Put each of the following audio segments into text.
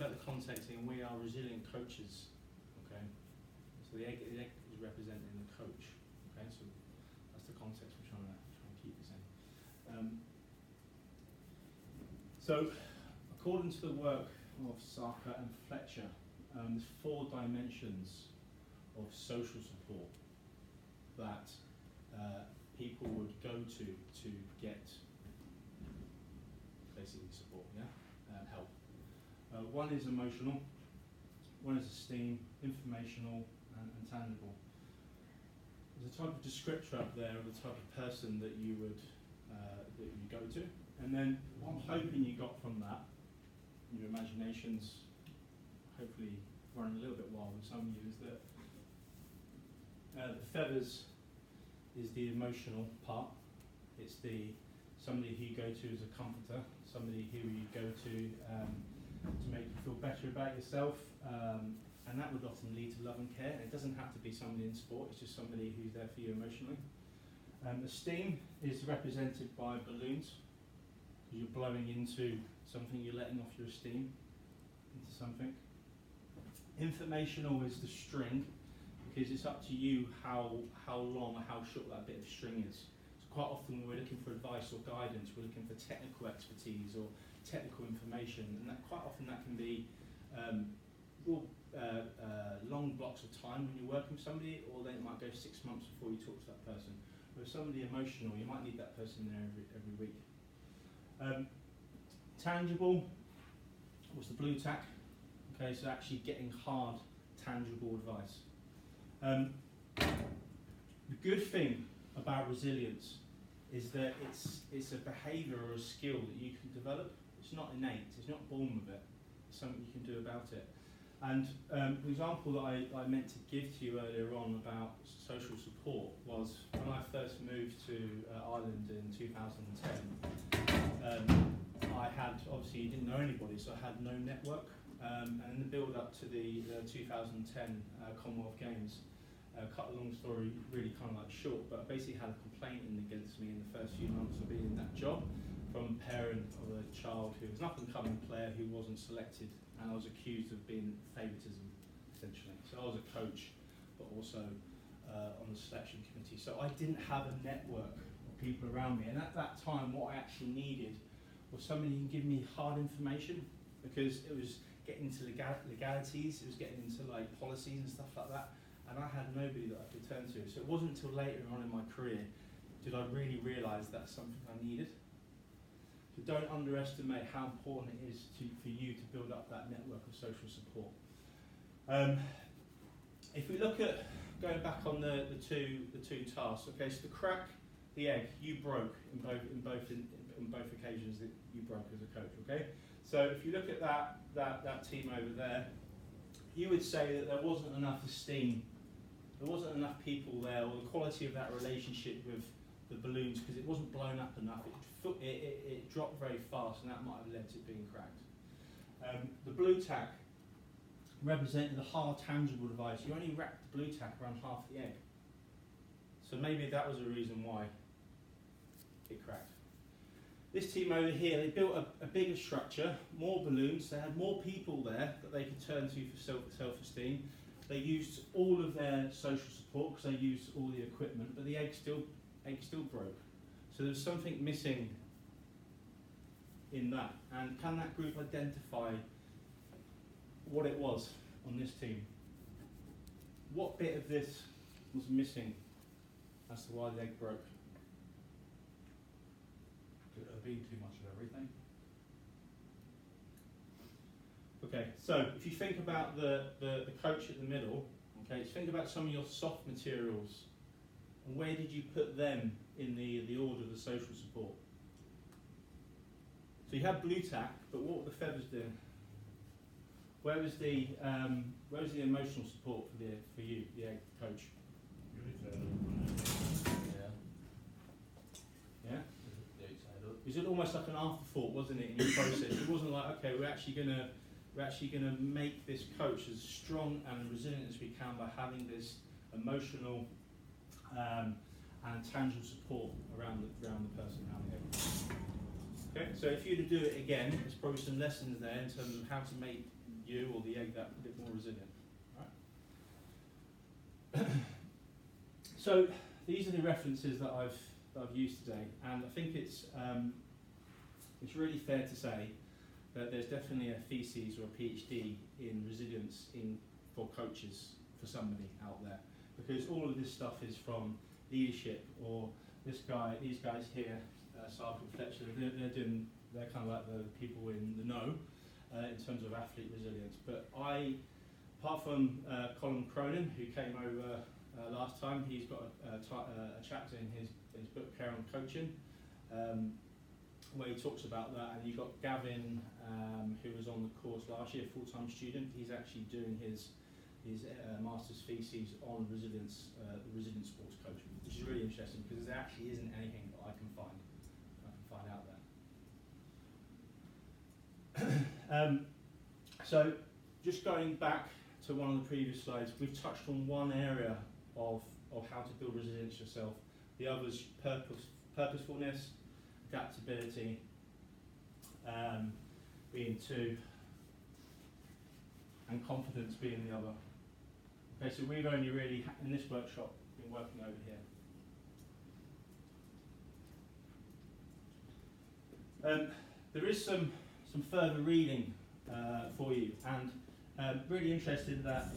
about the context, and we are resilient coaches. Okay, so the egg is representing the coach. Okay, so that's the context we're trying to keep this in. So, according to the work of Sarker and Fletcher, there's 4 dimensions of social support that people would go to get basically support, help. One is emotional, one is esteem, informational, and tangible. There's a type of descriptor up there of the type of person that you would that you go to, and then what I'm hoping you got from that, your imaginations, hopefully running a little bit wild with some of you, is that the feathers is the emotional part. It's somebody who you go to as a comforter, somebody who you go to make you feel better about yourself, and that would often lead to love and care. It doesn't have to be somebody in sport, it's just somebody who's there for you emotionally. Esteem is represented by balloons, because you're blowing into something, you're letting off your esteem into something. Informational is the string, because it's up to you how long or how short that bit of string is. So quite often when we're looking for advice or guidance, we're looking for technical expertise or technical information, and that quite often that can be long blocks of time when you're working with somebody, or then it might go 6 months before you talk to that person. With somebody emotional, you might need that person there every week. Tangible was the blue tack. Okay, so actually getting hard, tangible advice. The good thing about resilience is that it's a behaviour or a skill that you can develop. It's not innate, it's not born with it, it's something you can do about it. And the example that I meant to give to you earlier on about social support was when I first moved to Ireland in 2010, I had, obviously didn't know anybody, so I had no network. And in the build up to the 2010 Commonwealth Games, cut a long story really kind of like short, but I basically had a complaint in against me in the first few months of being in that job from a parent of a child who was an up-and-coming player who wasn't selected, and I was accused of being favouritism, essentially. So I was a coach, but also on the selection committee. So I didn't have a network of people around me, and at that time what I actually needed was somebody who can give me hard information, because it was getting into legalities, it was getting into like policies and stuff like that, and I had nobody that I could turn to. So it wasn't until later on in my career did I really realise that's something I needed. So don't underestimate how important it is for you to build up that network of social support. If we look at going back on the two tasks, okay, so the crack, the egg, you broke in both occasions that you broke as a coach, okay? So if you look at that team over there, you would say that there wasn't enough esteem, there wasn't enough people there, or the quality of that relationship with the balloons, because it wasn't blown up enough, it dropped very fast, and that might have led to it being cracked. The blue tack represented the hard, tangible device. You only wrapped the blue tack around half the egg. So maybe that was a reason why it cracked. This team over here, they built a bigger structure, more balloons, they had more people there that they could turn to for self-esteem. They used all of their social support because they used all the equipment, but the egg still broke. So there's something missing in that. And can that group identify what it was on this team? What bit of this was missing as to why the egg broke? Could it have been too much of everything? Okay, so if you think about the coach at the middle, okay, think about some of your soft materials, and where did you put them in the order of the social support? So you had blue tack, but what were the feathers doing? Where was the emotional support for you, the egg coach? Yeah. Is it almost like an afterthought, wasn't it, in your process? It wasn't like, okay, we're actually gonna make this coach as strong and resilient as we can by having this emotional and tangible support around the person, around the egg. Okay, so if you were to do it again, there's probably some lessons there in terms of how to make you or the egg that bit more resilient. Right? So these are the references that I've used today, and I think it's really fair to say that there's definitely a thesis or a PhD in resilience for coaches, for somebody out there, because all of this stuff is from leadership, or these guys here, Sark and Fletcher, they're kind of like the people in the know in terms of athlete resilience. But apart from Colin Cronin, who came over last time, he's got a chapter in his book, Care on Coaching, where he talks about that. And you've got Gavin, who was on the course last year, full-time student. He's actually doing his master's thesis on resilience, resilient sports coaching, which is really interesting because there actually isn't anything that I can find out there. So just going back to one of the previous slides, we've touched on one area of how to build resilience yourself. The other's purposefulness, adaptability, being two, and confidence being the other. Okay, so we've only really, in this workshop, been working over here. There is some further reading for you, and really interested that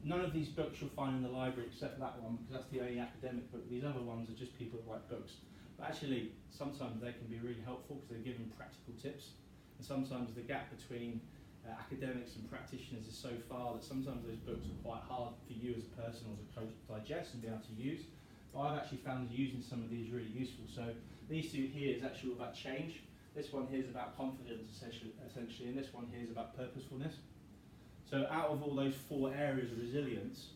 none of these books you'll find in the library except that one, because that's the only academic book. These other ones are just people that write books. But actually, sometimes they can be really helpful because they're giving practical tips, and sometimes the gap between academics and practitioners is so far that sometimes those books are quite hard for you as a person or as a coach to digest and be able to use. But I've actually found using some of these really useful. So these two here is actually all about change. This one here is about confidence, essentially, and this one here is about purposefulness. So out of all those four areas of resilience,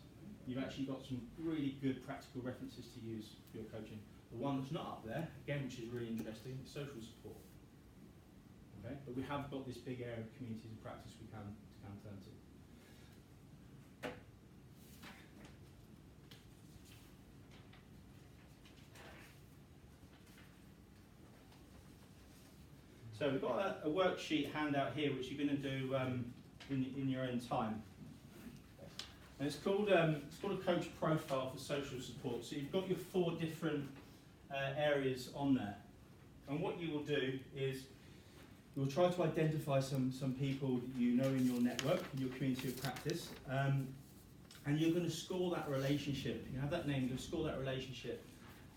you've actually got some really good practical references to use for your coaching. The one that's not up there, again, which is really interesting, is social support. Okay? But we have got this big area of communities of practice we can turn to. So we've got a worksheet handout here which you're going to do in your own time. And it's called a coach profile for social support. So you've got your four different areas on there. And what you will do is you'll try to identify some people that you know in your network, in your community of practice, and you're going to score that relationship. You have that name, you'll score that relationship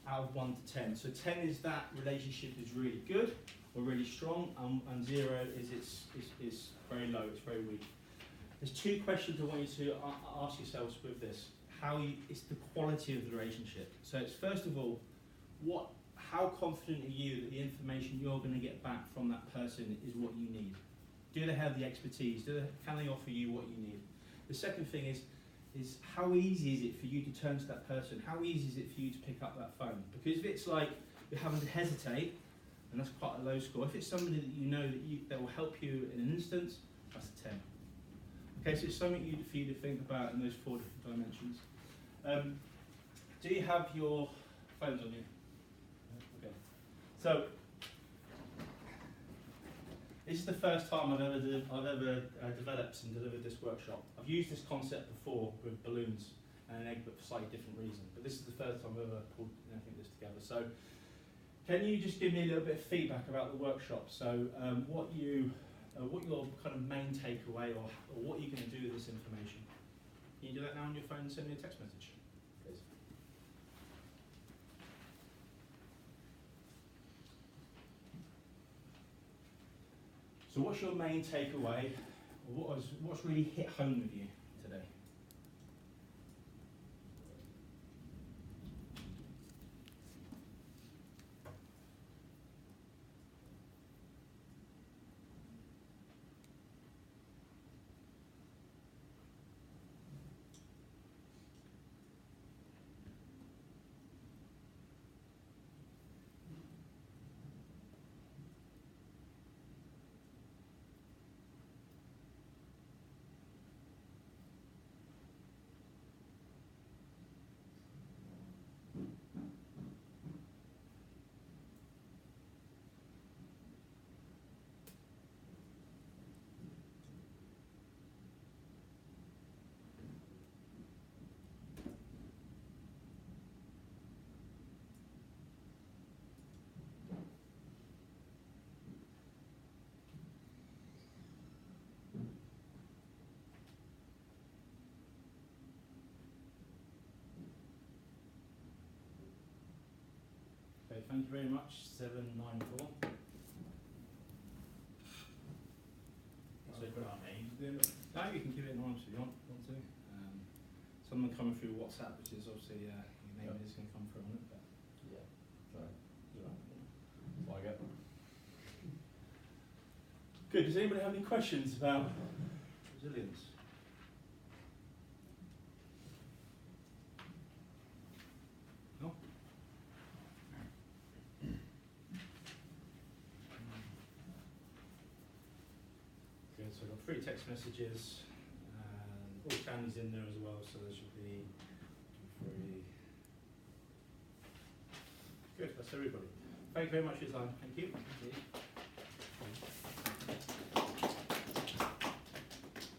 out of 1 to 10. So 10 is that relationship is really good or really strong, and 0 is it's very low, it's very weak. There's two questions I want you to ask yourselves with this. It's the quality of the relationship. So it's first of all, how confident are you that the information you're going to get back from that person is what you need? Do they have the expertise? Can they offer you what you need? The second thing is how easy is it for you to turn to that person? How easy is it for you to pick up that phone? Because if it's like you're having to hesitate, and that's quite a low score. If it's somebody that you know that will help you in an instant, that's a 10. Okay, so it's something for you to think about in those four different dimensions. Do you have your phones on you? Okay. So this is the first time I've ever developed and delivered this workshop. I've used this concept before with balloons and an egg, but for slightly different reasons. But this is the first time I've ever pulled anything like this together. So can you just give me a little bit of feedback about the workshop? So what your kind of main takeaway or what you're going to do with this information. Can you do that now on your phone and send me a text message, please? So what's your main takeaway, or what's really hit home with you today? thank you very much. 794. So put our names in. Now you can give it anonymous if you want to. Someone coming through WhatsApp, which is obviously your name is going to come through on it. But Yeah. Sorry. yeah. Like it. Good. Does anybody have any questions about resilience? No? Good. So I've got 3 text messages. All families in there as well, so there should be 3. Good. That's everybody. Thank you very much for your time. Thank you.